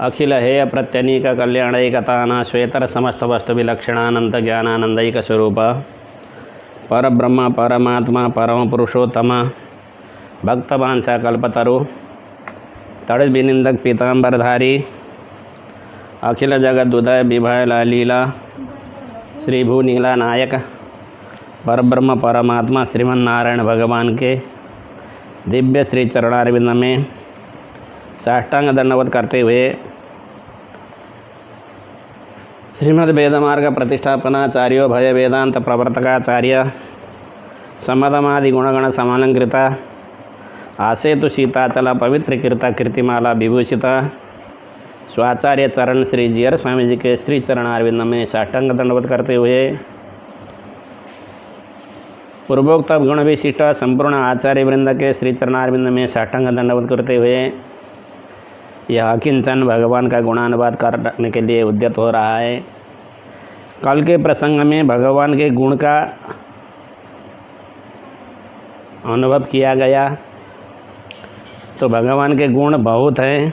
अखिल हेय प्रत्यनीक कल्याणैकताना श्वेतर समस्त वस्तु विलक्षणानंद ज्ञानानंदैक स्वरूप परब्रह्म परमात्मा परम पुरुषोत्तम भक्तवांसा कल्पतरु तड़ित पीतांबरधारी अखिल जगत उदय विभय लीला श्री भू नीला नायक परब्रह्म परमात्मा श्रीमन्नारायण भगवान के दिव्य श्री चरणारविंद में साष्टांग दंडवत करते हुए श्रीमद् वेदमार्ग प्रतिष्ठापनाचार्यो भय वेदांत प्रवर्तकाचार्य समदमादि गुणगण समालंकृता आसेतु सीताचल पवित्र कीर्ता कीर्तिमाला विभूषिता स्वाचार्य चरण श्री जीयर स्वामी जी के श्री चरणारविंद में साष्टांग दंडवत करते हुए पूर्वोक्त गुण विशिष्ट संपूर्ण आचार्य वृंद के श्री चरणारविंद में साष्टांग दंडवत करते हुए यह अकिंचन भगवान का गुणानुवाद करने के लिए उद्यत हो रहा है। कल के प्रसंग में भगवान के गुण का अनुभव किया गया, तो भगवान के गुण बहुत हैं।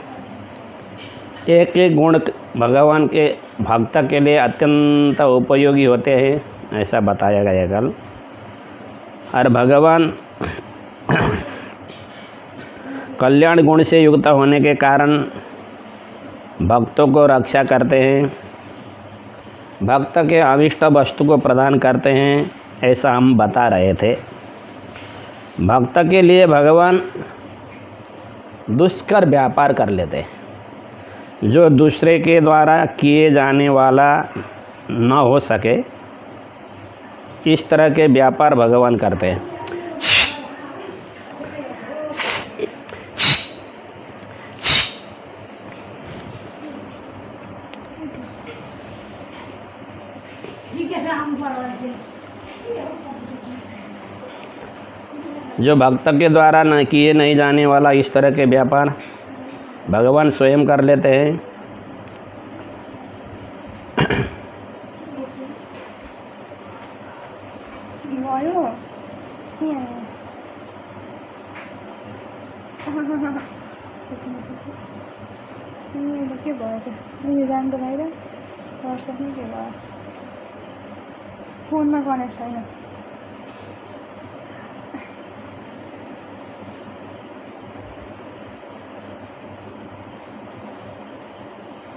एक एक गुण भगवान के भक्त के लिए अत्यंत उपयोगी होते हैं, ऐसा बताया गया कल। और भगवान कल्याण गुण से युक्त होने के कारण भक्तों को रक्षा करते हैं, भक्त के अभिष्ट वस्तु को प्रदान करते हैं, ऐसा हम बता रहे थे। भक्त के लिए भगवान दुष्कर व्यापार कर लेते हैं, जो दूसरे के द्वारा किए जाने वाला न हो सके, इस तरह के व्यापार भगवान करते हैं। जो भक्त के द्वारा न किए नहीं जाने वाला इस तरह के व्यापार भगवान स्वयं कर लेते हैं। के भएछ यो जान त बाहिर व्हाट्सएप नै के भयो, फोनमा कनेक्ट छैन।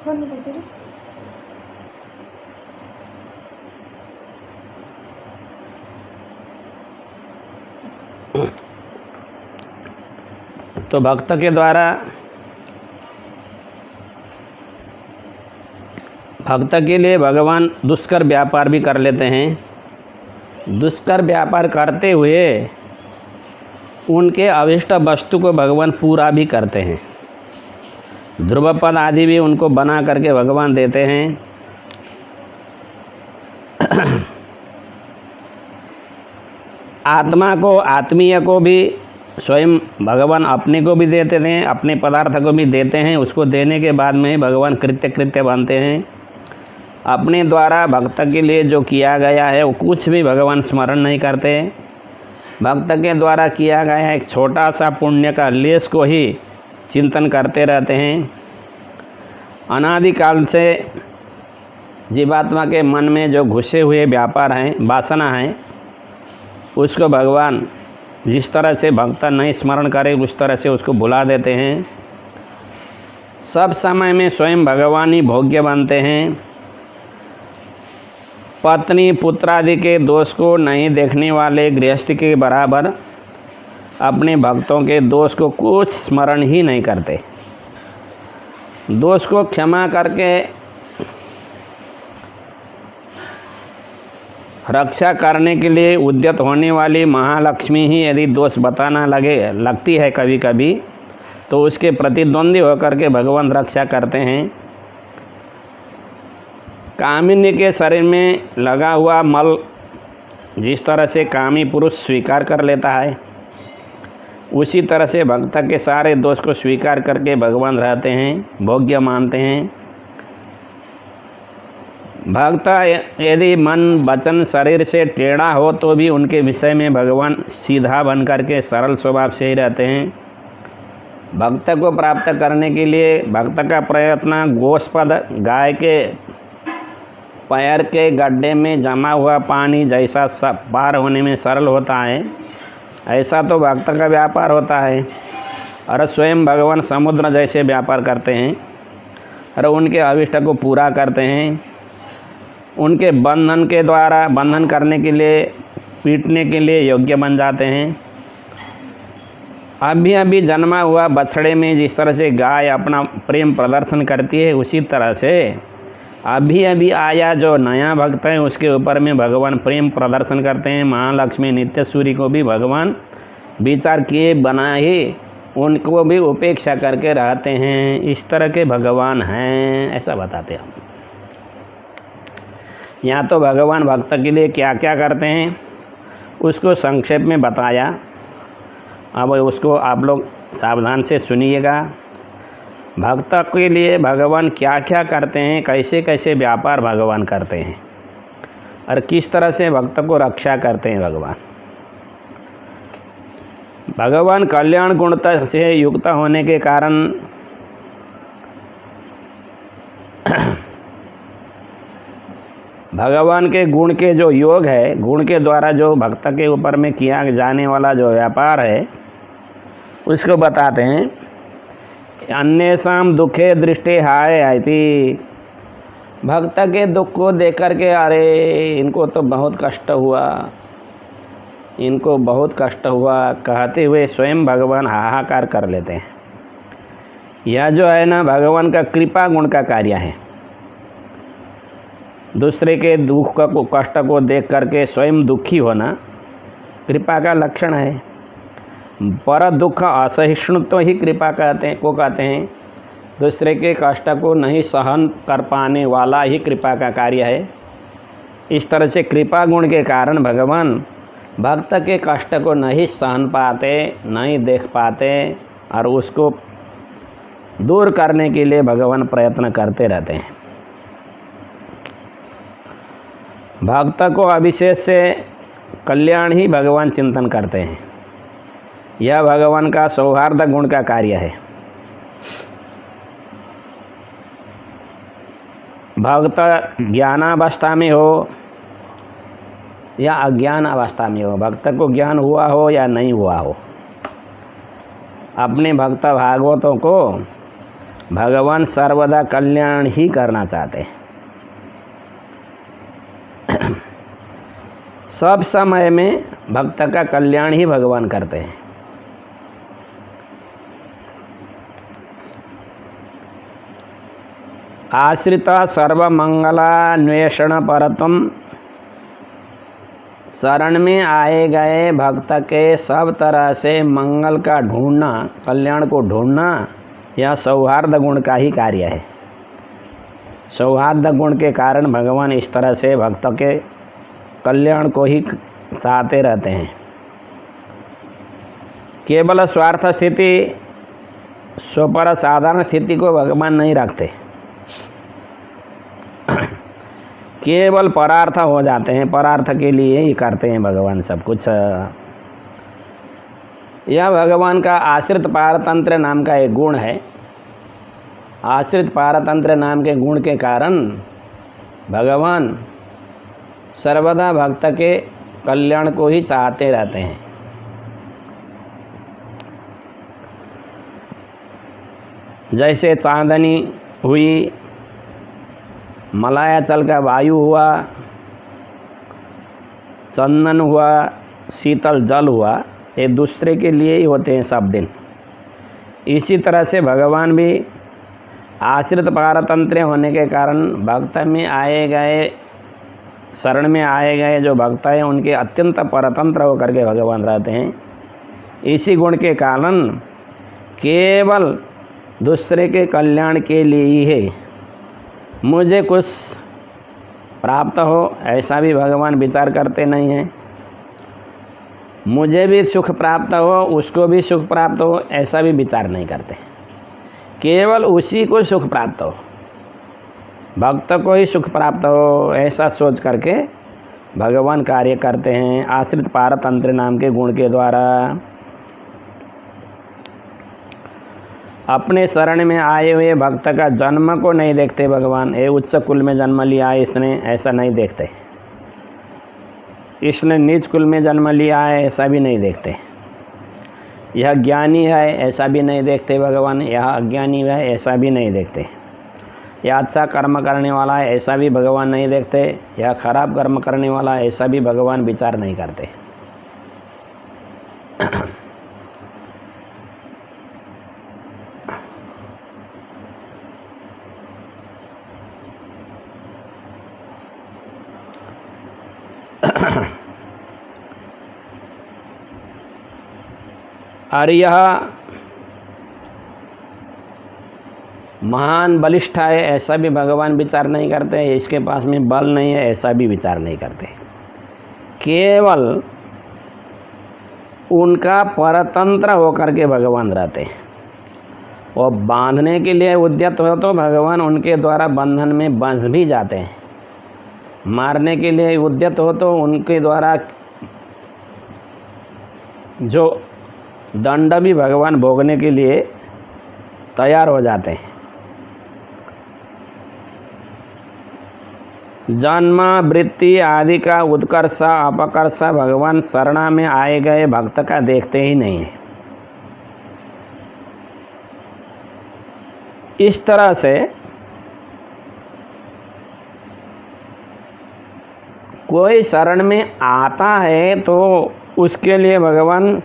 गर्नुपर्छ रे तो भक्त के द्वारा भक्त के लिए भगवान दुष्कर व्यापार भी कर लेते हैं। दुष्कर व्यापार करते हुए उनके अभिष्ट वस्तु को भगवान पूरा भी करते हैं। ध्रुवपद आदि भी उनको बना करके भगवान देते हैं। आत्मा को आत्मीय को भी स्वयं भगवान अपने को भी देते हैं, अपने पदार्थ को भी देते हैं। उसको देने के बाद में भगवान कृत्य बनते हैं। अपने द्वारा भक्त के लिए जो किया गया है वो कुछ भी भगवान स्मरण नहीं करते। भक्त के द्वारा किया गया एक छोटा सा पुण्य का लेश को ही चिंतन करते रहते हैं। अनादिकाल से जीवात्मा के मन में जो घुसे हुए व्यापार हैं, वासना हैं, उसको भगवान जिस तरह से भक्त नहीं स्मरण करे उस तरह से उसको भुला देते हैं। सब समय में स्वयं भगवान ही भोग्य बनते हैं। पत्नी पुत्र आदि के दोष को नहीं देखने वाले गृहस्थ के बराबर अपने भक्तों के दोष को कुछ स्मरण ही नहीं करते। दोष को क्षमा करके रक्षा करने के लिए उद्यत होने वाली महालक्ष्मी ही यदि दोष बताना लगती है कभी कभी, तो उसके प्रतिद्वंदी होकर के भगवान रक्षा करते हैं। कामिनी के शरीर में लगा हुआ मल जिस तरह से कामी पुरुष स्वीकार कर लेता है, उसी तरह से भक्त के सारे दोष को स्वीकार करके भगवान रहते हैं, भोग्य मानते हैं। भक्त यदि मन वचन शरीर से टेढ़ा हो तो भी उनके विषय में भगवान सीधा बन करके सरल स्वभाव से ही रहते हैं। भक्त को प्राप्त करने के लिए भक्त का प्रयत्न गोस्पद गाय के पैर के गड्ढे में जमा हुआ पानी जैसा पार होने में सरल होता है, ऐसा तो भक्त का व्यापार होता है। और स्वयं भगवान समुद्र जैसे व्यापार करते हैं और उनके अभिष्ट को पूरा करते हैं। उनके बंधन के द्वारा बंधन करने के लिए पीटने के लिए योग्य बन जाते हैं। अभी अभी जन्मा हुआ बछड़े में जिस तरह से गाय अपना प्रेम प्रदर्शन करती है, उसी तरह से अभी अभी आया जो नया भक्त है उसके ऊपर में भगवान प्रेम प्रदर्शन करते हैं। महालक्ष्मी नित्यसूरी को भी भगवान विचार किए बनाए, उनको भी उपेक्षा करके रहते हैं। इस तरह के भगवान हैं, ऐसा बताते हैं। यहाँ तो भगवान भक्त के लिए क्या क्या करते हैं उसको संक्षेप में बताया। अब उसको आप लोग सावधान से सुनिएगा। भक्त के लिए भगवान क्या क्या करते हैं, कैसे कैसे व्यापार भगवान करते हैं और किस तरह से भक्त को रक्षा करते हैं भगवान। भगवान कल्याण गुणता से युक्त होने के कारण भगवान के गुण के जो योग है, गुण के द्वारा जो भक्त के ऊपर में किया जाने वाला जो व्यापार है उसको बताते हैं। अन्येषां दुखे दृष्टि हाय आयति। भक्त के दुख को देख कर के अरे इनको तो बहुत कष्ट हुआ, इनको बहुत कष्ट हुआ कहते हुए स्वयं भगवान हाहाकार कर लेते हैं। यह जो है ना भगवान का कृपा गुण का कार्य है। दूसरे के दुख को कष्ट को देख करके स्वयं दुखी होना कृपा का लक्षण है। पर दुख असहिष्णुत्व ही कृपा कहते हैं। दूसरे के कष्ट को नहीं सहन कर पाने वाला ही कृपा का कार्य है। इस तरह से कृपा गुण के कारण भगवान भक्त के कष्ट को नहीं सहन पाते, नहीं देख पाते और उसको दूर करने के लिए भगवान प्रयत्न करते रहते हैं। भक्त को अभिषेक से कल्याण ही भगवान चिंतन करते हैं। यह भगवान का सौहार्द गुण का कार्य है। भक्त ज्ञानावस्था में हो या अज्ञान अवस्था में हो, भक्त को ज्ञान हुआ हो या नहीं हुआ हो, अपने भक्त भागवतों को भगवान सर्वदा कल्याण ही करना चाहते हैं। सब समय में भक्त का कल्याण ही भगवान करते हैं। आश्रित सर्वमंगलान्वेषण परतम। शरण में आए गए भक्त के सब तरह से मंगल का ढूंढना, कल्याण को ढूंढना, यह सौहार्द गुण का ही कार्य है। सौहार्द गुण के कारण भगवान इस तरह से भक्त के कल्याण को ही चाहते रहते हैं। केवल स्वार्थ स्थिति, स्वपर साधारण स्थिति को भगवान नहीं रखते, केवल परार्थ हो जाते हैं। परार्थ के लिए ही करते हैं भगवान सब कुछ। यह भगवान का आश्रित पारतंत्र नाम का एक गुण है। आश्रित पारतंत्र नाम के गुण के कारण भगवान सर्वदा भक्त के कल्याण को ही चाहते रहते हैं। जैसे चांदनी हुई, मलयाचल का वायु हुआ, चंदन हुआ, शीतल जल हुआ, ये दूसरे के लिए ही होते हैं सब दिन। इसी तरह से भगवान भी आश्रित पारतंत्र होने के कारण भक्त में आए गए, शरण में आए गए जो भक्त हैं उनके अत्यंत परतंत्र होकर के भगवान रहते हैं। इसी गुण के कारण केवल दूसरे के कल्याण के लिए ही है। मुझे कुछ प्राप्त हो ऐसा भी भगवान विचार करते नहीं हैं। मुझे भी सुख प्राप्त हो, उसको भी सुख प्राप्त हो, ऐसा भी विचार नहीं करते। केवल उसी को सुख प्राप्त हो, भक्त को ही सुख प्राप्त हो, ऐसा सोच करके भगवान कार्य करते हैं आश्रित पारतंत्र नाम के गुण के द्वारा। अपने शरण में आए हुए भक्त का जन्म को नहीं देखते भगवान। ये उच्च कुल में जन्म लिया है इसने, ऐसा नहीं देखते। इसने नीच कुल में जन्म लिया है, ऐसा भी नहीं देखते। यह ज्ञानी है, ऐसा भी नहीं देखते भगवान। यह अज्ञानी है, ऐसा भी नहीं देखते। यह अच्छा कर्म करने वाला है, ऐसा भी भगवान नहीं देखते। यह खराब कर्म करने वाला है, ऐसा भी भगवान विचार नहीं करते। और यह महान बलिष्ठ है, ऐसा भी भगवान विचार नहीं करते। इसके पास में बल नहीं है, ऐसा भी विचार नहीं करते। केवल उनका परतंत्र होकर के भगवान रहते हैं। और बांधने के लिए उद्यत हो तो भगवान उनके द्वारा बंधन में बंध भी जाते हैं। मारने के लिए उद्यत हो तो उनके द्वारा जो दंड भी भगवान भोगने के लिए तैयार हो जाते हैं। जन्म वृत्ति आदि का उत्कर्ष अपकर्ष भगवान शरणा में आए गए भक्त का देखते ही नहीं है। इस तरह से कोई शरण में आता है तो उसके लिए भगवान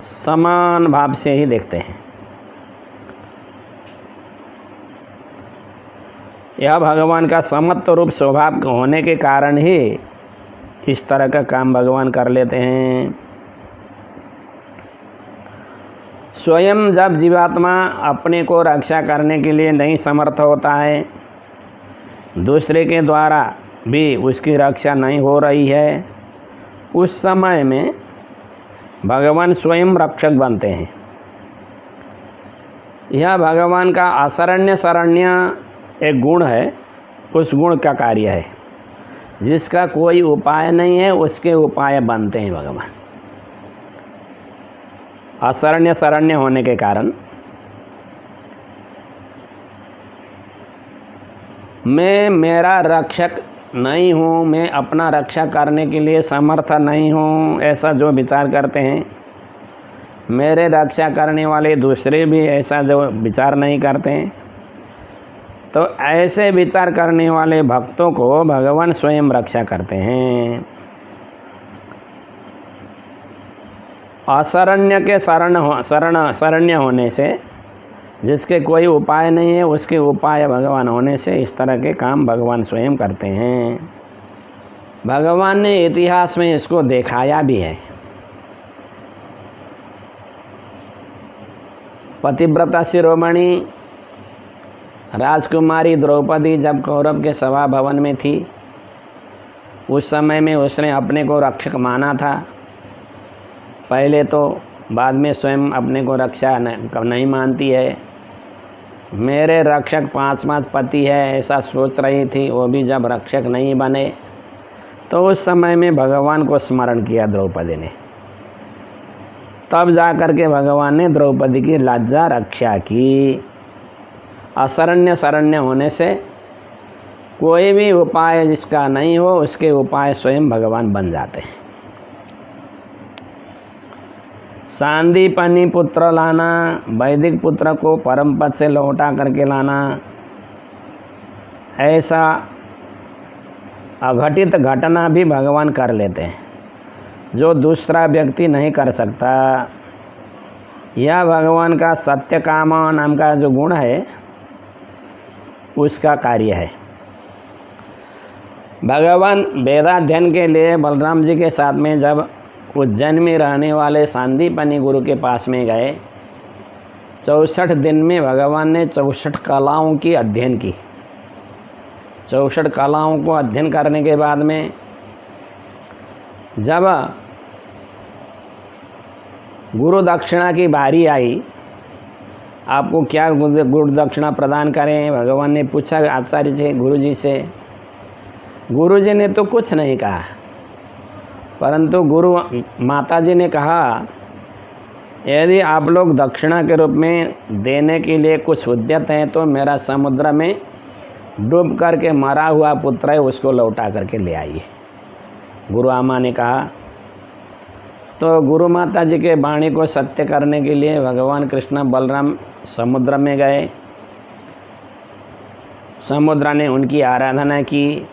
समान भाव से ही देखते हैं। यह भगवान का समत्व रूप स्वभाव होने के कारण ही इस तरह का काम भगवान कर लेते हैं। स्वयं जब जीवात्मा अपने को रक्षा करने के लिए नहीं समर्थ होता है, दूसरे के द्वारा भी उसकी रक्षा नहीं हो रही है, उस समय में भगवान स्वयं रक्षक बनते हैं। यह भगवान का असरण्य शरण्य एक गुण है, उस गुण का कार्य है। जिसका कोई उपाय नहीं है उसके उपाय बनते हैं भगवान। असरण्य शरण्य होने के कारण मैं मेरा रक्षक नहीं हूँ, मैं अपना रक्षा करने के लिए समर्थ नहीं हूँ, ऐसा जो विचार करते हैं। मेरे रक्षा करने वाले दूसरे भी ऐसा जो विचार नहीं करते हैं, तो ऐसे विचार करने वाले भक्तों को भगवान स्वयं रक्षा करते हैं। असरण्य के शरण्य होने से, जिसके कोई उपाय नहीं है उसके उपाय भगवान होने से, इस तरह के काम भगवान स्वयं करते हैं। भगवान ने इतिहास में इसको दिखाया भी है। पतिव्रता शिरोमणि राजकुमारी द्रौपदी जब कौरव के सभा भवन में थी, उस समय में उसने अपने को रक्षक माना था पहले तो, बाद में स्वयं अपने को रक्षा नहीं मानती है। मेरे रक्षक 5 पति है ऐसा सोच रही थी। वो भी जब रक्षक नहीं बने तो उस समय में भगवान को स्मरण किया द्रौपदी ने। तब जा कर के भगवान ने द्रौपदी की लज्जा रक्षा की। असरण्य शरण्य होने से कोई भी उपाय जिसका नहीं हो उसके उपाय स्वयं भगवान बन जाते हैं। सांदीपनी पुत्र लाना, वैदिक पुत्र को परम पद से लौटा करके लाना, ऐसा अघटित घटना भी भगवान कर लेते हैं जो दूसरा व्यक्ति नहीं कर सकता। यह भगवान का सत्यकाम नाम का जो गुण है उसका कार्य है। भगवान वेदाध्ययन के लिए बलराम जी के साथ में जब उज्जैन में रहने वाले सांदीपनी गुरु के पास में गए, 64 दिन में भगवान ने 64 कलाओं की अध्ययन की। 64 कलाओं को अध्ययन करने के बाद में जब गुरु दक्षिणा की बारी आई, आपको क्या गुरु दक्षिणा प्रदान करें, भगवान ने पूछा आचार्य से, गुरुजी से। गुरुजी ने तो कुछ नहीं कहा, परंतु गुरु माता जी ने कहा यदि आप लोग दक्षिणा के रूप में देने के लिए कुछ उद्यत हैं तो मेरा समुद्र में डूब करके मरा हुआ पुत्र है उसको लौटा करके ले आइए, गुरु आमा ने कहा। तो गुरु माता जी के वाणी को सत्य करने के लिए भगवान कृष्ण बलराम समुद्र में गए। समुद्र ने उनकी आराधना की।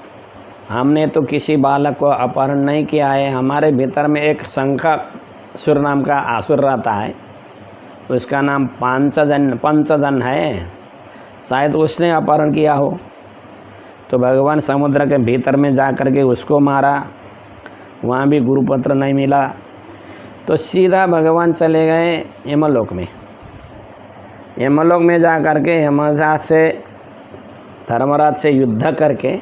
हमने तो किसी बालक को अपहरण नहीं किया है, हमारे भीतर में एक शंखासुर नाम का आसुर रहता है, उसका नाम पंचजन है, शायद उसने अपहरण किया हो। तो भगवान समुद्र के भीतर में जा कर के उसको मारा, वहाँ भी गुरुपत्र नहीं मिला। तो सीधा भगवान चले गए यमलोक में। यमलोक में जा कर के धर्मराज से युद्ध करके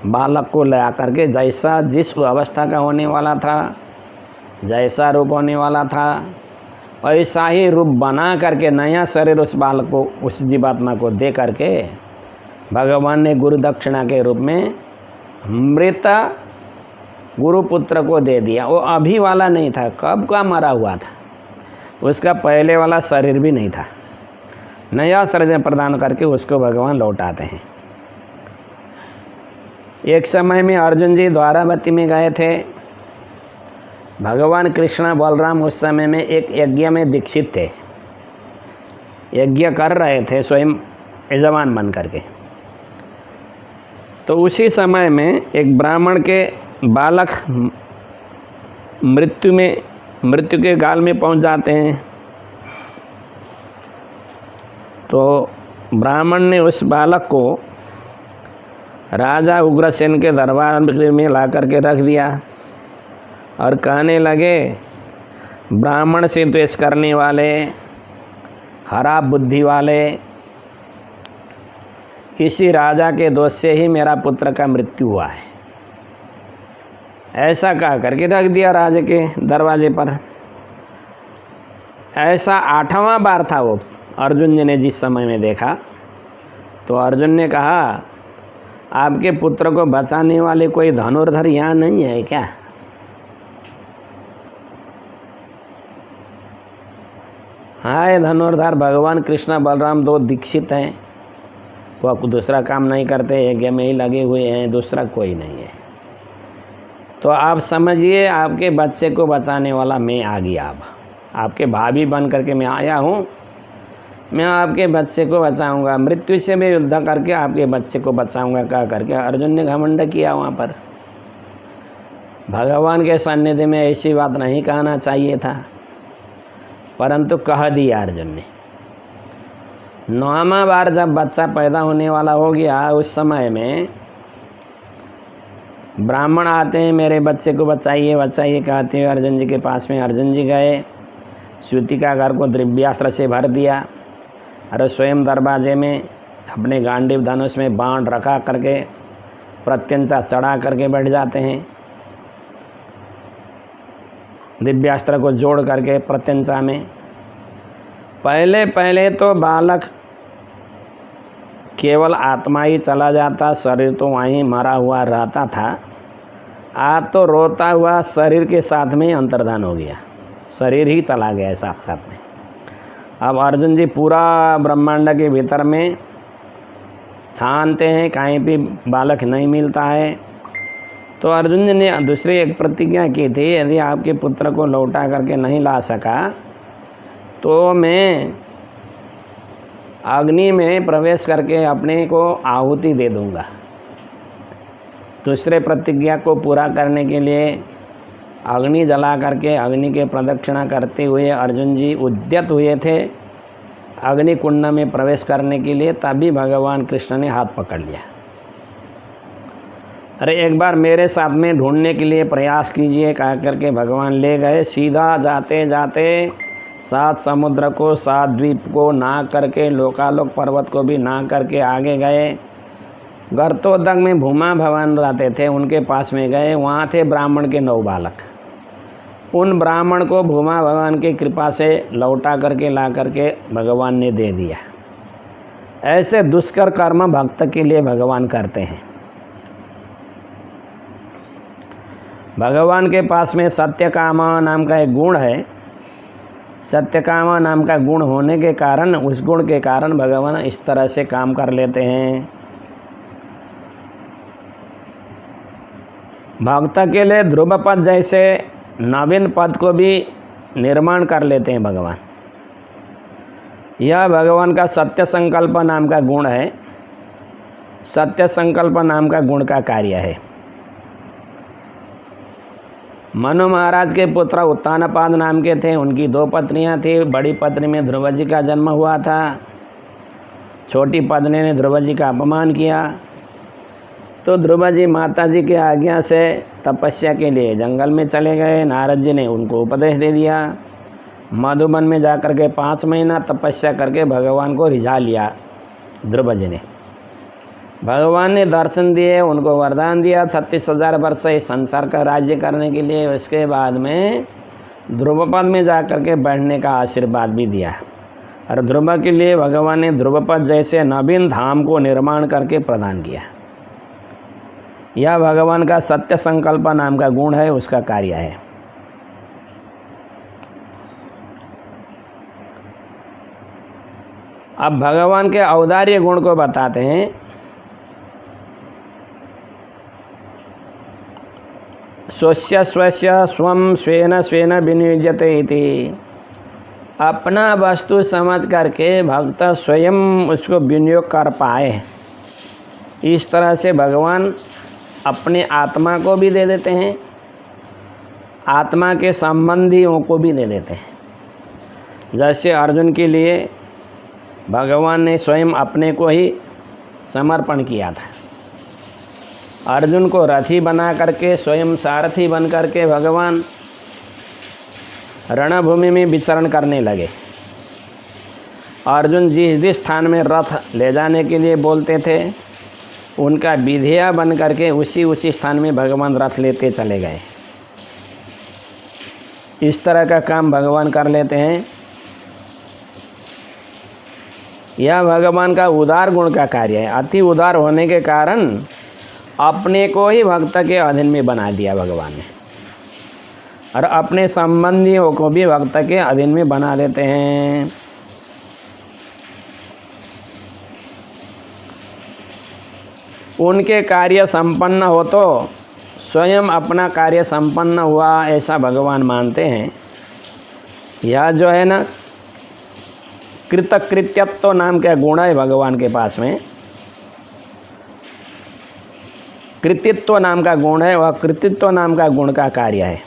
बालक को ले आकर के जैसा जिस अवस्था का होने वाला था, जैसा रूप होने वाला था, ऐसा ही रूप बना करके नया शरीर उस बालक को, उस जीवात्मा को दे करके भगवान ने गुरु दक्षिणा के रूप में मृत गुरुपुत्र को दे दिया। वो अभी वाला नहीं था, कब का मरा हुआ था, उसका पहले वाला शरीर भी नहीं था, नया शरीर प्रदान करके उसको भगवान लौटाते हैं। एक समय में अर्जुन जी द्वारावती में गए थे। भगवान कृष्ण बलराम उस समय में एक यज्ञ में दीक्षित थे, यज्ञ कर रहे थे स्वयं यजमान बन करके। तो उसी समय में एक ब्राह्मण के बालक मृत्यु के गाल में पहुंच जाते हैं। तो ब्राह्मण ने उस बालक को राजा उग्रसेन के दरबार में ला करके रख दिया और कहने लगे, ब्राह्मण से द्वेष करने वाले, खराब बुद्धि वाले, इसी राजा के दोष से ही मेरा पुत्र का मृत्यु हुआ है। ऐसा कह करके रख दिया राजा के दरवाजे पर। ऐसा 8वां बार था वो अर्जुन जी ने जिस समय में देखा। तो अर्जुन ने कहा, आपके पुत्र को बचाने वाले कोई धनुर्धर यहाँ नहीं है क्या? हाय धनुर्धर, भगवान कृष्ण बलराम 2 दीक्षित हैं, वह दूसरा काम नहीं करते, यज्ञ में ही लगे हुए हैं, दूसरा कोई नहीं है। तो आप समझिए, आपके बच्चे को बचाने वाला मैं आ गया। अब आपके भाभी बन करके मैं आया हूँ, मैं आपके बच्चे को बचाऊंगा, मृत्यु से मैं युद्ध करके आपके बच्चे को बचाऊंगा कह करके अर्जुन ने घमंड किया वहाँ पर। भगवान के सान्निध्य में ऐसी बात नहीं कहना चाहिए था, परंतु कह दिया अर्जुन ने। 9वां बार जब बच्चा पैदा होने वाला हो गया, उस समय में ब्राह्मण आते हैं, मेरे बच्चे को बचाइए बचाइए कहते हुए अर्जुन जी के पास में। अर्जुन जी गए, सूतिका घर को दिव्यास्त्र से भर दिया और स्वयं दरवाजे में अपने गांडीव धनुष में बाण रखा करके प्रत्यंचा चढ़ा करके बैठ जाते हैं। दिव्यास्त्र को जोड़ करके प्रत्यंचा में पहले तो बालक केवल आत्मा ही चला जाता, शरीर तो वहीं मरा हुआ रहता था। आज तो रोता हुआ शरीर के साथ में अंतर्धान हो गया, शरीर ही चला गया साथ साथ में। अब अर्जुन जी पूरा ब्रह्मांड के भीतर में छानते हैं, कहीं भी बालक नहीं मिलता है। तो अर्जुन जी ने दूसरी एक प्रतिज्ञा की थी, यदि आपके पुत्र को लौटा करके नहीं ला सका तो मैं अग्नि में प्रवेश करके अपने को आहुति दे दूंगा। दूसरे प्रतिज्ञा को पूरा करने के लिए अग्नि जला करके अग्नि के प्रदक्षिणा करते हुए अर्जुन जी उद्यत हुए थे अग्नि कुंड में प्रवेश करने के लिए। तभी भगवान कृष्ण ने हाथ पकड़ लिया, अरे एक बार मेरे साथ में ढूंढने के लिए प्रयास कीजिए कह करके भगवान ले गए। सीधा जाते जाते 7 समुद्र को, 7 द्वीप को ना करके, लोकालोक पर्वत को भी ना करके आगे गए। गर्तोदक में भूमा भवन रहते थे, उनके पास में गए। वहाँ थे ब्राह्मण के 9 बालक। उन ब्राह्मण को भूमा भगवान की कृपा से लौटा करके ला करके भगवान ने दे दिया। ऐसे दुष्कर कर्म भक्त के लिए भगवान करते हैं। भगवान के पास में सत्यकामा नाम का एक गुण है। सत्यकामा नाम का गुण होने के कारण, उस गुण के कारण भगवान इस तरह से काम कर लेते हैं। भक्त के लिए ध्रुव पद जैसे नवीन पद को भी निर्माण कर लेते हैं भगवान। यह भगवान का सत्य संकल्प नाम का गुण है। सत्य संकल्प नाम का गुण का कार्य है। मनु महाराज के पुत्र उत्तानपाद नाम के थे। उनकी 2 पत्नियां थी। बड़ी पत्नी में ध्रुव जी का जन्म हुआ था। छोटी पत्नी ने ध्रुव जी का अपमान किया, तो ध्रुव जी माता जी की आज्ञा से तपस्या के लिए जंगल में चले गए। नारद जी ने उनको उपदेश दे दिया। मधुबन में जाकर के 5 महीना तपस्या करके भगवान को रिझा लिया ध्रुव जी ने। भगवान ने दर्शन दिए, उनको वरदान दिया 36,000 वर्ष इस संसार का राज्य करने के लिए। उसके बाद में ध्रुवपद में जाकर के बैठने का आशीर्वाद भी दिया। और ध्रुव के लिए भगवान ने ध्रुवपद जैसे नवीन धाम को निर्माण करके प्रदान किया। यह भगवान का सत्य संकल्प नाम का गुण है, उसका कार्य है। अब भगवान के औदार्य गुण को बताते हैं। स्वस्य स्वस्य स्वम स्वेन स्वेन विनियोज्यते इति। अपना वस्तु समझ करके भक्त स्वयं उसको विनियोग कर पाए, इस तरह से भगवान अपने आत्मा को भी दे देते हैं, आत्मा के संबंधियों को भी दे देते हैं। जैसे अर्जुन के लिए भगवान ने स्वयं अपने को ही समर्पण किया था। अर्जुन को रथी बना करके स्वयं सारथी बन करके भगवान रणभूमि में विचरण करने लगे। अर्जुन जिस स्थान में रथ ले जाने के लिए बोलते थे, उनका विधेया बन करके उसी स्थान में भगवान रथ लेते चले गए। इस तरह का काम भगवान कर लेते हैं। यह भगवान का उदार गुण का कार्य है। अति उदार होने के कारण अपने को ही भक्त के अधीन में बना दिया भगवान ने, और अपने संबंधियों को भी भक्त के अधीन में बना देते हैं। उनके कार्य संपन्न हो तो स्वयं अपना कार्य संपन्न हुआ, ऐसा भगवान मानते हैं। यह जो है ना, कृतकृत्यत्व नाम का गुण है भगवान के पास में। कृतित्व नाम का गुण है, वह कृतित्व नाम का गुण का कार्य है।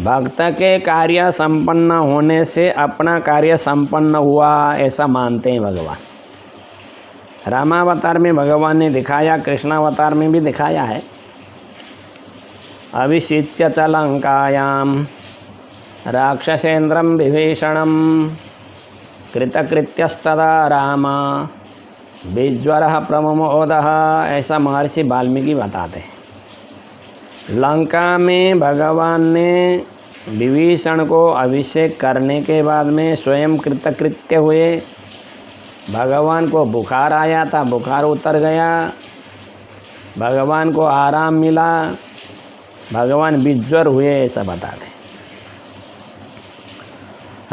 भक्त के कार्य संपन्न होने से अपना कार्य संपन्न हुआ, ऐसा मानते हैं भगवान। रामावतार में भगवान ने दिखाया, कृष्णावतार में भी दिखाया है। अभिषिच्य च लंकायां राक्षसेन्द्रं विभीषणं कृतकृत्यस्तदा राम विज्वरः प्रममोदः, ऐसा महर्षि वाल्मीकि बताते हैं। लंका में भगवान ने विभीषण को अभिषेक करने के बाद में स्वयं कृतकृत्य हुए। भगवान को बुखार आया था, बुखार उतर गया, भगवान को आराम मिला, भगवान विज्वर हुए, ऐसा बताते हैं।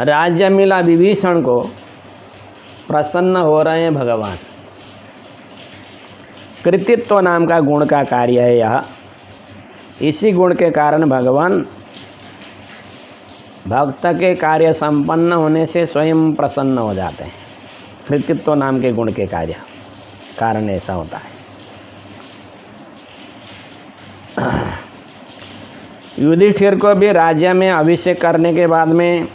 राज्य मिला विभीषण को, प्रसन्न हो रहे हैं भगवान। कृतित्व नाम का गुण का कार्य है यह। इसी गुण के कारण भगवान भक्त के कार्य संपन्न होने से स्वयं प्रसन्न हो जाते हैं। कृतित्व नाम के गुण के कार्य कारण ऐसा होता है। युधिष्ठिर को भी राज्य में अभिषेक करने के बाद में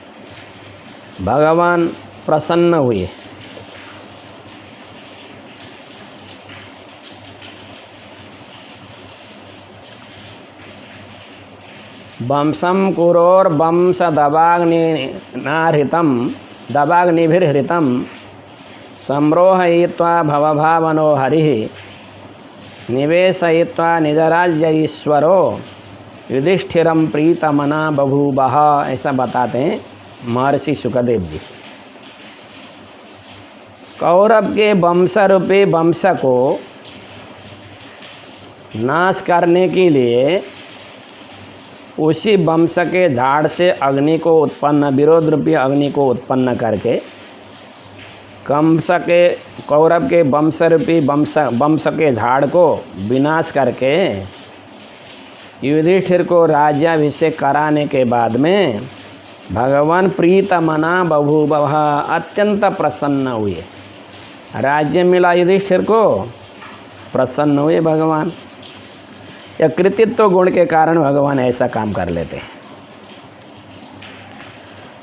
भगवान प्रसन्न हुए। वंशम कुरोर वंश दवाग्निभिर्हृतं संरोहयित्वा भवभावनो हरिः निवेशयित्वा निजराज्यईश्वरो युधिष्ठिरं प्रीतमना बभूवः, ऐसा बताते हैं महर्षि सुखदेव जी। कौरव के वंश रूपी वंश को नाश करने के लिए उसी वंश के झाड़ से अग्नि को उत्पन्न, विरोध रूपी अग्नि को उत्पन्न करके कंस के, कौरव के वंश रूपी वंश के झाड़ को विनाश करके युधिष्ठिर को राज्याभिषेक कराने के बाद में भगवान प्रीतमना बभूवः, अत्यंत प्रसन्न हुए। राज्य मिला युधिष्ठिर को, प्रसन्न हुए भगवान। या कृतित्व गुण के कारण भगवान ऐसा काम कर लेते हैं।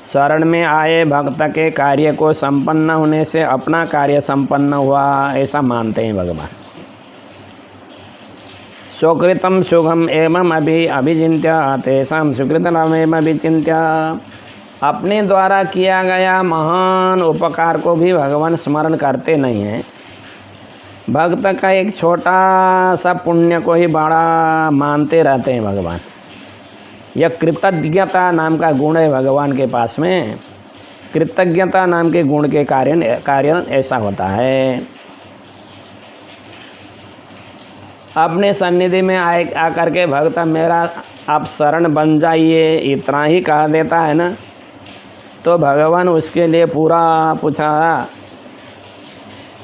शरण में आए भक्त के कार्य को संपन्न होने से अपना कार्य संपन्न हुआ, ऐसा मानते हैं भगवान। सुकृतम सुखम एवं अभिचिंत्य तेषां सुकृतमेव विचिंत्य, अपने द्वारा किया गया महान उपकार को भी भगवान स्मरण करते नहीं हैं। भक्त का एक छोटा सा पुण्य को ही बड़ा मानते रहते हैं भगवान। यह कृतज्ञता नाम का गुण है भगवान के पास में। कृतज्ञता नाम के गुण के कारण ऐसा होता है। अपने सन्निधि में आकर के भक्त मेरा आप शरण बन जाइए, इतना ही कह देता है ना, तो भगवान उसके लिए पूरा पूछा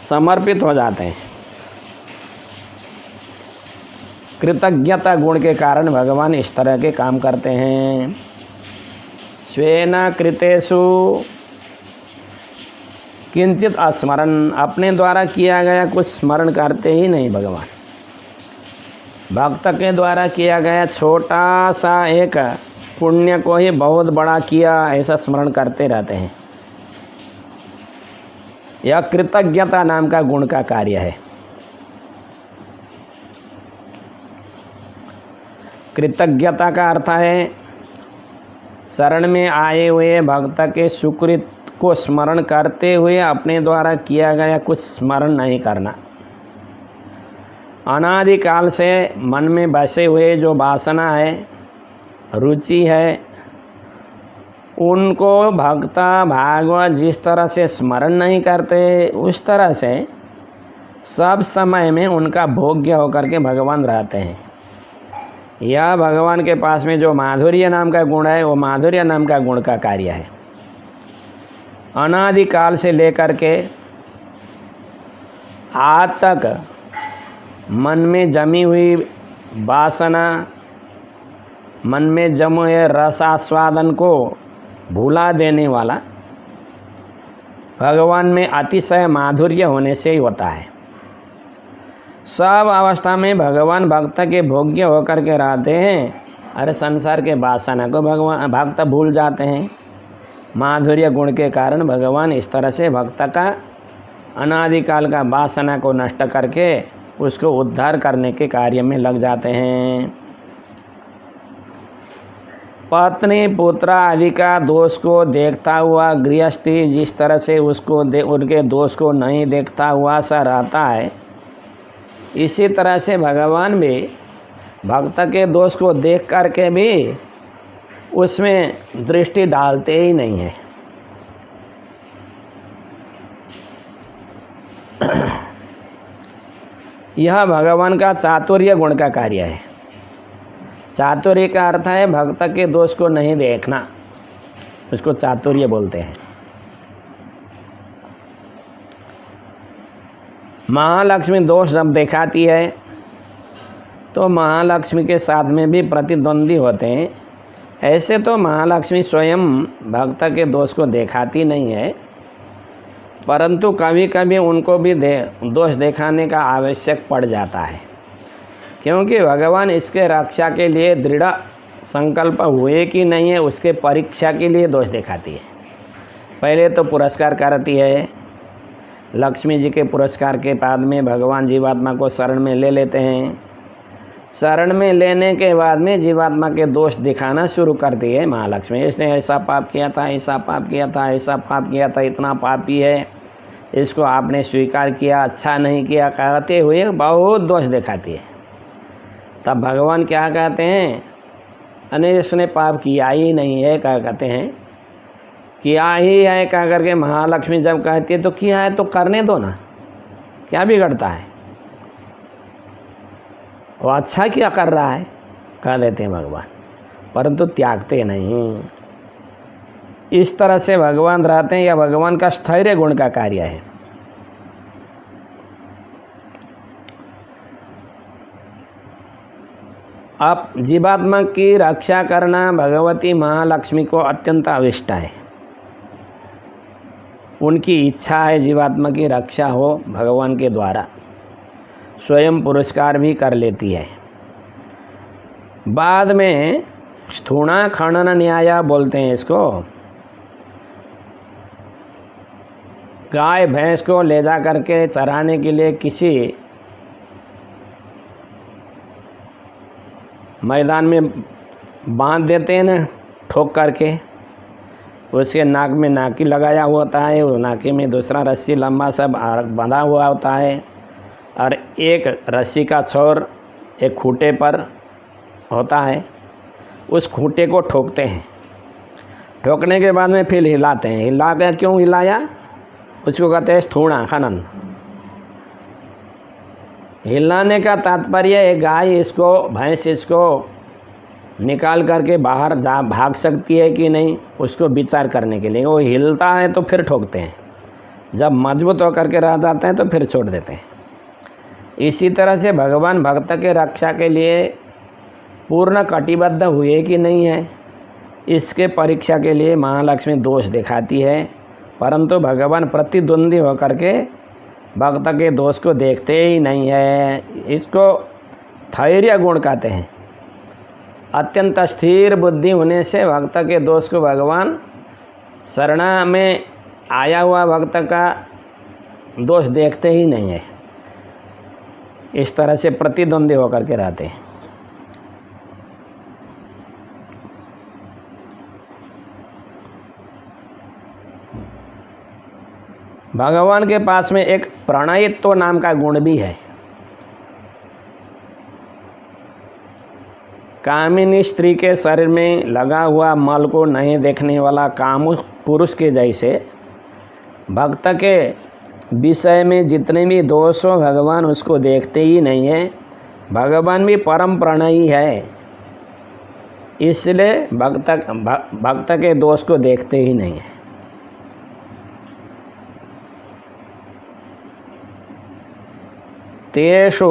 समर्पित हो जाते हैं। कृतज्ञता गुण के कारण भगवान इस तरह के काम करते हैं। स्वेन कृतेषु किंचित स्मरण, अपने द्वारा किया गया कुछ स्मरण करते ही नहीं भगवान। भक्त के द्वारा किया गया छोटा सा एक पुण्य को ही बहुत बड़ा किया, ऐसा स्मरण करते रहते हैं। यह कृतज्ञता नाम का गुण का कार्य है। कृतज्ञता का अर्थ है शरण में आए हुए भक्त के सुकृत को स्मरण करते हुए अपने द्वारा किया गया कुछ स्मरण नहीं करना। अनादिकाल से मन में बसे हुए जो वासना है, रुचि है, उनको भक्त भागवत जिस तरह से स्मरण नहीं करते, उस तरह से सब समय में उनका भोग्य होकर के भगवान रहते हैं। यह भगवान के पास में जो माधुर्य नाम का गुण है, वो माधुर्य नाम का गुण का कार्य है। अनादिकाल से लेकर के आज तक मन में जमी हुई वासना, मन में जमे रस आस्वादन को भुला देने वाला भगवान में अतिशय माधुर्य होने से ही होता है। सब अवस्था में भगवान भक्त के भोग्य होकर के रहते हैं। अरे संसार के वासना को भगवान भक्त भूल जाते हैं। माधुर्य गुण के कारण भगवान इस तरह से भक्त का अनादिकाल का वासना को नष्ट करके उसको उद्धार करने के कार्य में लग जाते हैं। पत्नी पुत्र आदि का दोष को देखता हुआ गृहस्थी जिस तरह से उसको उनके दोष को नहीं देखता हुआ सा रहता है, इसी तरह से भगवान भी भक्त के दोष को देख करके भी उसमें दृष्टि डालते ही नहीं है। यह भगवान का चातुर्य गुण का कार्य है। चातुर्य का अर्थ है भक्त के दोष को नहीं देखना, उसको चातुर्य बोलते हैं। महालक्ष्मी दोष जब दिखाती है तो महालक्ष्मी के साथ में भी प्रतिद्वंदी होते हैं। ऐसे तो महालक्ष्मी स्वयं भक्त के दोष को दिखाती नहीं है, परंतु कभी कभी उनको भी दोष दिखाने का आवश्यक पड़ जाता है, क्योंकि भगवान इसके रक्षा के लिए दृढ़ संकल्प हुए कि नहीं है, उसके परीक्षा के लिए दोष दिखाती है। पहले तो पुरस्कार करती है। लक्ष्मी जी के पुरस्कार के बाद में भगवान जीवात्मा को शरण में ले लेते हैं। शरण में लेने के बाद में जीवात्मा के दोष दिखाना शुरू करती है महालक्ष्मी। इसने ऐसा पाप किया था, ऐसा पाप किया था, ऐसा पाप किया था, इतना पापी है, इसको आपने स्वीकार किया, अच्छा नहीं किया, कहते हुए बहुत दोष दिखाती है। तब भगवान क्या कहते हैं, अने इसने पाप किया ही नहीं है, क्या कहते हैं, किया ही है कह करके महालक्ष्मी जब कहती है तो किया है तो करने दो ना, क्या बिगड़ता है, वो अच्छा क्या कर रहा है, कह देते हैं भगवान। परंतु त्यागते नहीं। इस तरह से भगवान रहते हैं, या भगवान का स्थैर्य गुण का कार्य है। अब जीवात्मा की रक्षा करना भगवती महालक्ष्मी को अत्यंत अविष्ट है। उनकी इच्छा है जीवात्मा की रक्षा हो भगवान के द्वारा, स्वयं पुरस्कार भी कर लेती है। बाद में स्थूणा खनन न्याय बोलते हैं इसको। गाय भैंस को ले जा करके चराने के लिए किसी मैदान में बांध देते हैं ना, ठोक करके। उसके नाक में नाकी लगाया हुआ होता है, वो नाकी में दूसरा रस्सी लंबा सा बंधा हुआ होता है, और एक रस्सी का छोर एक खूंटे पर होता है। उस खूंटे को ठोकते हैं। ठोकने के बाद में फिर हिलाते हैं। हिला कर क्यों हिलाया, उसको कहते हैं स्थूणा खनन। हिलाने का तात्पर्य एक गाय इसको, भैंस इसको निकाल करके बाहर जा भाग सकती है कि नहीं, उसको विचार करने के लिए। वो हिलता है तो फिर ठोकते हैं, जब मजबूत होकर के रह जाते हैं तो फिर छोड़ देते हैं। इसी तरह से भगवान भक्त के रक्षा के लिए पूर्ण कटिबद्ध हुए कि नहीं है, इसके परीक्षा के लिए महालक्ष्मी दोष दिखाती है। परंतु भगवान प्रतिद्वंदी होकर के भक्त के दोष को देखते ही नहीं है। इसको धैर्य गुण कहते हैं। अत्यंत स्थिर बुद्धि होने से भक्त के दोष को भगवान शरणा में आया हुआ भक्त का दोष देखते ही नहीं है। इस तरह से प्रतिद्वंदी होकर के रहते हैं। भगवान के पास में एक प्रणयित्व नाम का गुण भी है। कामिनी स्त्री के शरीर में लगा हुआ मल को नहीं देखने वाला कामुक पुरुष के जैसे भक्त के विषय में जितने भी दोष हो भगवान उसको देखते ही नहीं है। भगवान भी परम प्रणयी है, इसलिए भक्त के दोष को देखते ही नहीं है। तेषु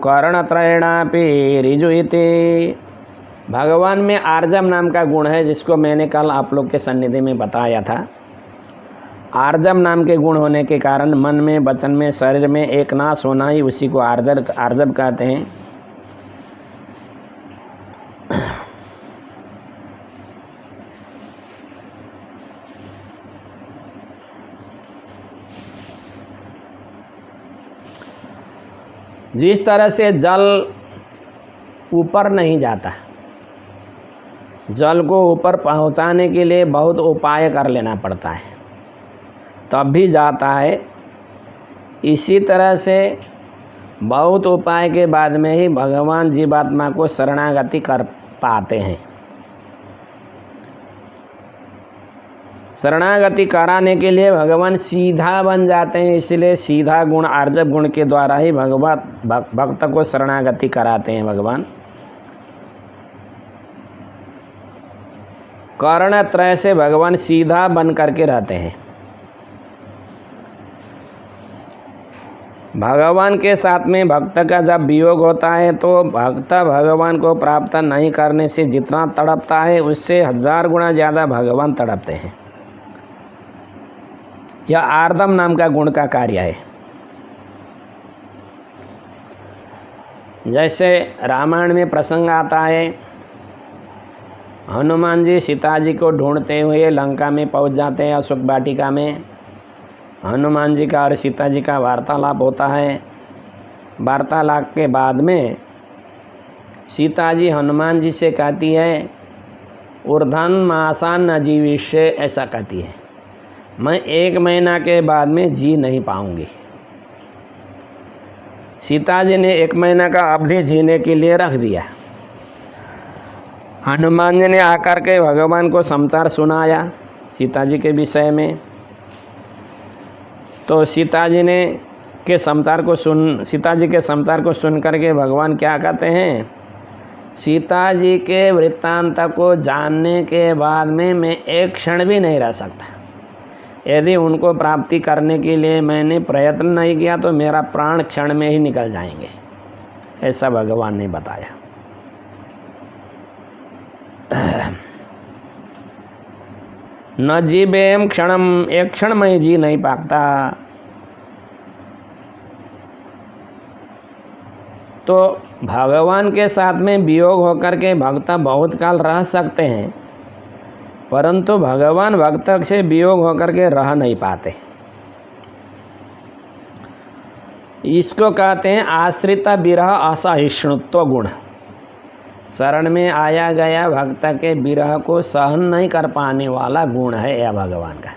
करणत्रयेणापि ऋजुयते। भगवान में आर्जव नाम का गुण है, जिसको मैंने कल आप लोग के सन्निधि में बताया था। आर्जव नाम के गुण होने के कारण मन में, वचन में, शरीर में एक नाश होना ही उसी को आर्जव कहते हैं। जिस तरह से जल ऊपर नहीं जाता, जल को ऊपर पहुंचाने के लिए बहुत उपाय कर लेना पड़ता है, तब भी जाता है। इसी तरह से बहुत उपाय के बाद में ही भगवान जीवात्मा को शरणागति कर पाते हैं। शरणागति कराने के लिए भगवान सीधा बन जाते हैं, इसलिए सीधा गुण आर्जव गुण के द्वारा ही भक्त को शरणागति कराते हैं भगवान। कर्ण त्रय से भगवान सीधा बन करके रहते हैं। भगवान के साथ में भक्त का जब वियोग होता है तो भक्त भगवान को प्राप्त नहीं करने से जितना तड़पता है उससे 1000 गुना ज़्यादा भगवान तड़पते हैं। यह आर्दम नाम का गुण का कार्य है। जैसे रामायण में प्रसंग आता है, हनुमान जी सीता जी को ढूंढते हुए लंका में पहुंच जाते हैं। अशोक वाटिका में हनुमान जी का और सीता जी का वार्तालाप होता है। वार्तालाप के बाद में सीता जी हनुमान जी से कहती है, ऊर्ध्वन मासान न जीविष्य, ऐसा कहती है, मैं 1 महीना के बाद में जी नहीं पाऊंगी। सीता जी ने 1 महीना का अवधि जीने के लिए रख दिया। हनुमान जी ने आकर के भगवान को समाचार सुनाया सीता जी के विषय में। तो सीता जी के समाचार को सुन करके भगवान क्या कहते हैं सीता जी के वृत्तांत को जानने के बाद में मैं एक क्षण भी नहीं रह सकता। यदि उनको प्राप्ति करने के लिए मैंने प्रयत्न नहीं किया तो मेरा प्राण क्षण में ही निकल जाएंगे, ऐसा भगवान ने बताया। न जीवेम क्षणम, एक क्षण में जी नहीं पाता। तो भगवान के साथ में वियोग होकर के भक्त बहुत काल रह सकते हैं, परंतु भगवान भक्त से वियोग होकर के रह नहीं पाते। इसको कहते हैं आश्रित विरह असहिष्णुत्व गुण। शरण में आया गया भक्त के विरह को सहन नहीं कर पाने वाला गुण है यह भगवान का।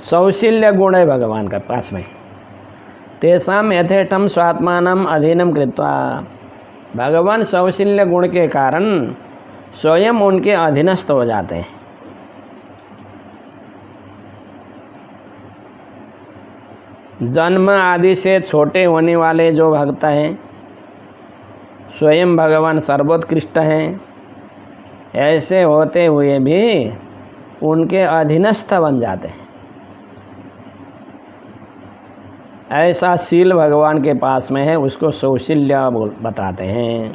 सौशील्य गुण है भगवान का पास में। तेसाम यथेष्टम स्वात्मानम अधीनम कृत्वा, भगवान सौशील्य गुण के कारण स्वयं उनके अधीनस्थ हो जाते हैं। जन्म आदि से छोटे होने वाले जो भक्त हैं, स्वयं भगवान सर्वोत्कृष्ट हैं, ऐसे होते हुए भी उनके अधीनस्थ बन जाते हैं। ऐसा शील भगवान के पास में है, उसको सौशील्य बताते हैं।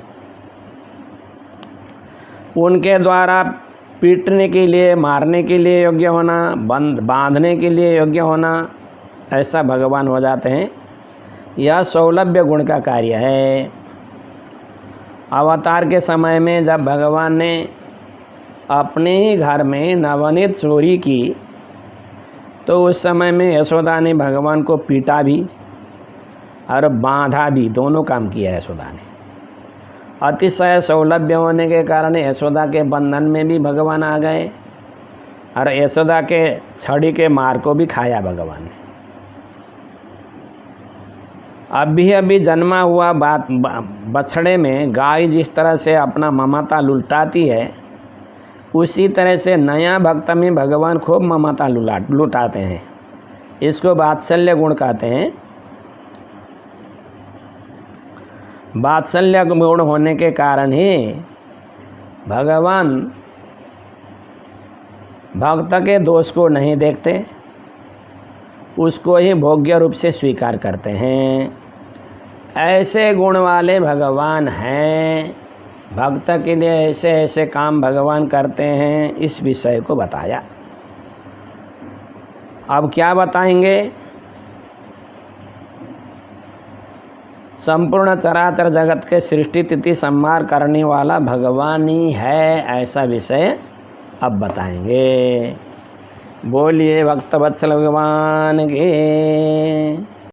उनके द्वारा पीटने के लिए, मारने के लिए योग्य होना, बांधने के लिए योग्य होना, ऐसा भगवान हो जाते हैं। यह सौलभ्य गुण का कार्य है। अवतार के समय में जब भगवान ने अपने ही घर में नवनीत चोरी की तो उस समय में यशोदा ने भगवान को पीटा भी और बांधा भी, दोनों काम किया यशोदा ने। अतिशय सौलभ्य होने के कारण यशोदा के बंधन में भी भगवान आ गए और यशोदा के छड़ी के मार को भी खाया भगवान ने। अभी जन्मा हुआ बछड़े में गाय जिस तरह से अपना ममता लुटाती है, उसी तरह से नया भक्त में भगवान खूब ममता लुटाते हैं। इसको वात्सल्य गुण कहते हैं। वात्सल्य गुण होने के कारण ही भगवान भक्त के दोष को नहीं देखते, उसको ही भोग्य रूप से स्वीकार करते हैं। ऐसे गुण वाले भगवान हैं। भक्त के लिए ऐसे ऐसे काम भगवान करते हैं, इस विषय को बताया। अब क्या बताएंगे? संपूर्ण चराचर जगत के सृष्टि तिथि संहार करने वाला भगवान ही है, ऐसा विषय अब बताएंगे। बोलिए भक्त वत्सल भगवान के।